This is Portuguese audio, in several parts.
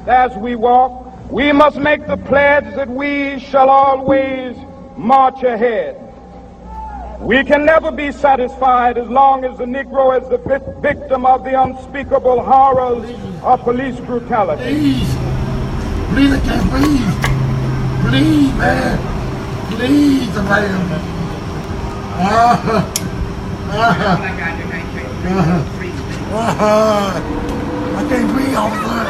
as we walk, we must make the pledge that we shall always march ahead. We can never be satisfied as long as the Negro is the victim of the unspeakable horrors of police brutality. Please, I can't breathe. Please, man. Please, man. I can't breathe, officer.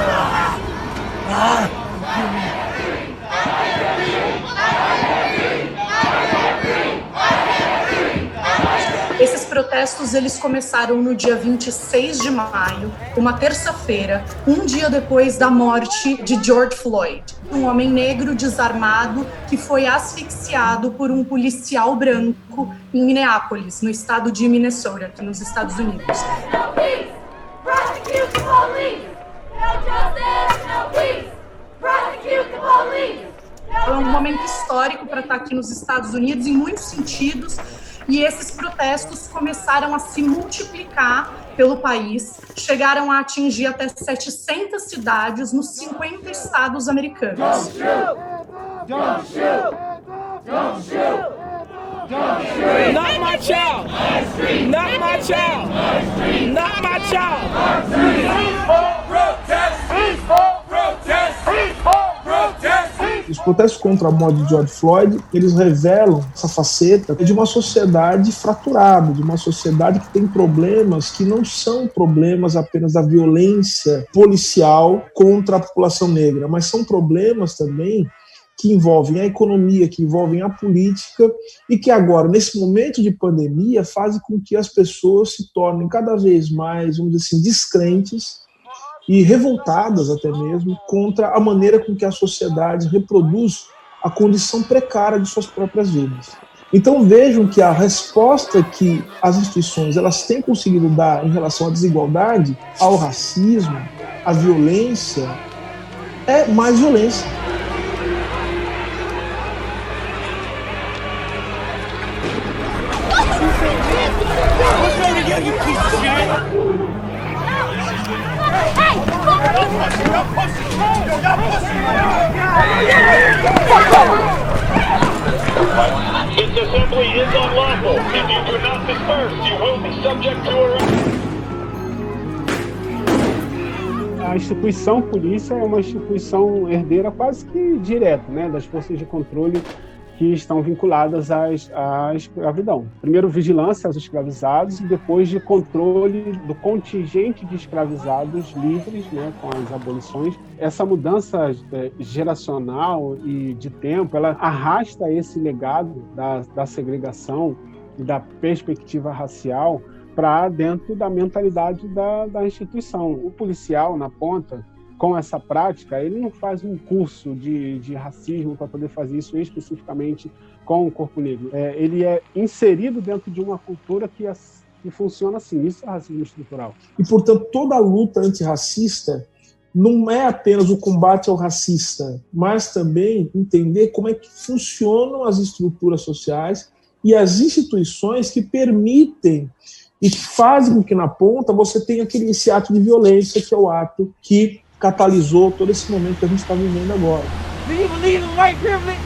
Esses protestos eles começaram no dia 26 de maio, uma terça-feira, um dia depois da morte de George Floyd, um homem negro desarmado que foi asfixiado por um policial branco em Minneapolis, no estado de Minnesota, aqui nos Estados Unidos. É um momento histórico para estar aqui nos Estados Unidos, em muitos sentidos, e esses protestos começaram a se multiplicar pelo país, chegaram a atingir até 700 cidades nos 50 estados americanos. Don't shoot! Don't shoot! Don't shoot! Don't shoot! Not my child! Not my child! Not my child! Peaceful protest! Peaceful protest! Peaceful protest! Os protestos contra a morte de George Floyd, eles revelam essa faceta de uma sociedade fraturada, de uma sociedade que tem problemas que não são problemas apenas da violência policial contra a população negra, mas são problemas também que envolvem a economia, que envolvem a política e que agora, nesse momento de pandemia, fazem com que as pessoas se tornem cada vez mais, vamos dizer assim, descrentes e revoltadas até mesmo contra a maneira com que a sociedade reproduz a condição precária de suas próprias vidas. Então vejam que a resposta que as instituições elas têm conseguido dar em relação à desigualdade, ao racismo, à violência, é mais violência. This assembly is unlawful. If you do not disperse, you will be subject to arrest. A instituição polícia é uma instituição herdeira quase que direta, né, das forças de controle que estão vinculadas à escravidão. Primeiro, vigilância aos escravizados e depois de controle do contingente de escravizados livres, né, com as abolições. Essa mudança geracional e de tempo, ela arrasta esse legado da segregação e da perspectiva racial para dentro da mentalidade da instituição. O policial, na ponta, com essa prática, ele não faz um curso de racismo para poder fazer isso especificamente com o corpo negro. Ele é inserido dentro de uma cultura que funciona assim. Isso é racismo estrutural. E, portanto, toda a luta antirracista não é apenas o combate ao racista, mas também entender como é que funcionam as estruturas sociais e as instituições que permitem e que fazem com que na ponta você tenha esse ato de violência, que é o ato que catalisou todo esse momento que a gente está vivendo agora. Do you believe in white privilege?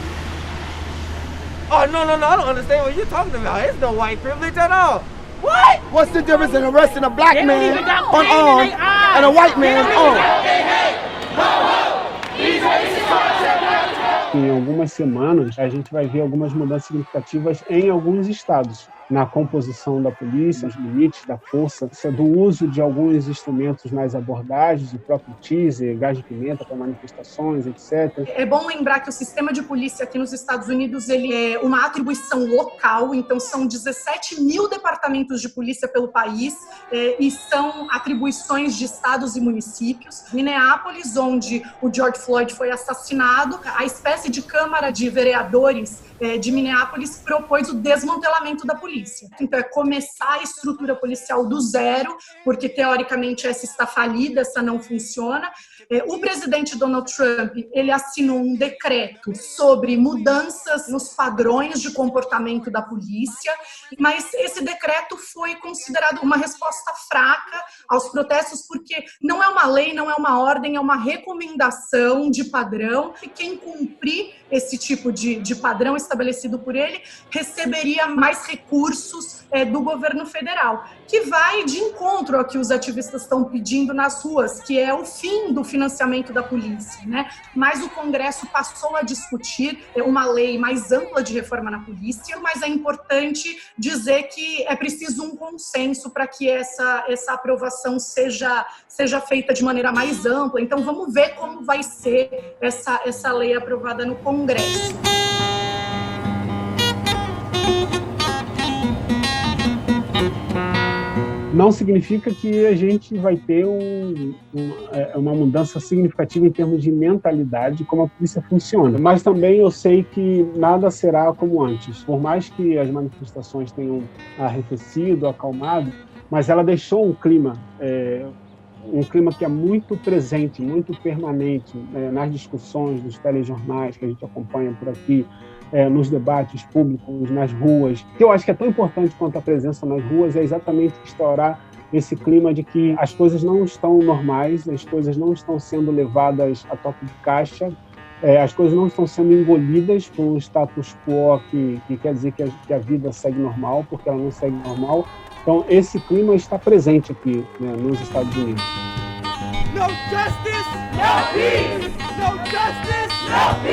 Oh, no, I don't understand what you're talking about. There's no white privilege at all. What? What's the difference in arresting a black man unarmed and a white man armed? Em algumas semanas, a gente vai ver algumas mudanças significativas em alguns estados, na composição da polícia, os limites da força, do uso de alguns instrumentos nas abordagens, o próprio teaser, gás de pimenta para manifestações, etc. É bom lembrar que o sistema de polícia aqui nos Estados Unidos ele é uma atribuição local, então são 17 mil departamentos de polícia pelo país e são atribuições de estados e municípios. Minneapolis, onde o George Floyd foi assassinado, a espécie de Câmara de Vereadores de Minneapolis propôs o desmantelamento da polícia. polícia. Então, é começar a estrutura policial do zero, porque, teoricamente, essa está falida, essa não funciona. O presidente Donald Trump, ele assinou um decreto sobre mudanças nos padrões de comportamento da polícia, mas esse decreto foi considerado uma resposta fraca aos protestos, porque não é uma lei, não é uma ordem, é uma recomendação de padrão, e quem cumprir esse tipo de padrão estabelecido por ele receberia mais recursos do governo federal, que vai de encontro ao que os ativistas estão pedindo nas ruas, que é o fim do financiamento da polícia, né? Mas o Congresso passou a discutir uma lei mais ampla de reforma na polícia, mas é importante dizer que é preciso um consenso para que essa aprovação seja feita de maneira mais ampla. Então, vamos ver como vai ser essa lei aprovada no Congresso. Não significa que a gente vai ter uma mudança significativa em termos de mentalidade, como a polícia funciona. Mas também eu sei que nada será como antes. Por mais que as manifestações tenham arrefecido, acalmado, mas ela deixou um clima que é muito presente, muito permanente, nas discussões, nos telejornais que a gente acompanha por aqui, nos debates públicos, nas ruas. O que eu acho que é tão importante quanto a presença nas ruas é exatamente instaurar esse clima de que as coisas não estão normais, as coisas não estão sendo levadas a toque de caixa, as coisas não estão sendo engolidas por um status quo que quer dizer que a vida segue normal, porque ela não segue normal. Então, esse clima está presente aqui, né, nos Estados Unidos. No justice, no peace. No justice, no peace.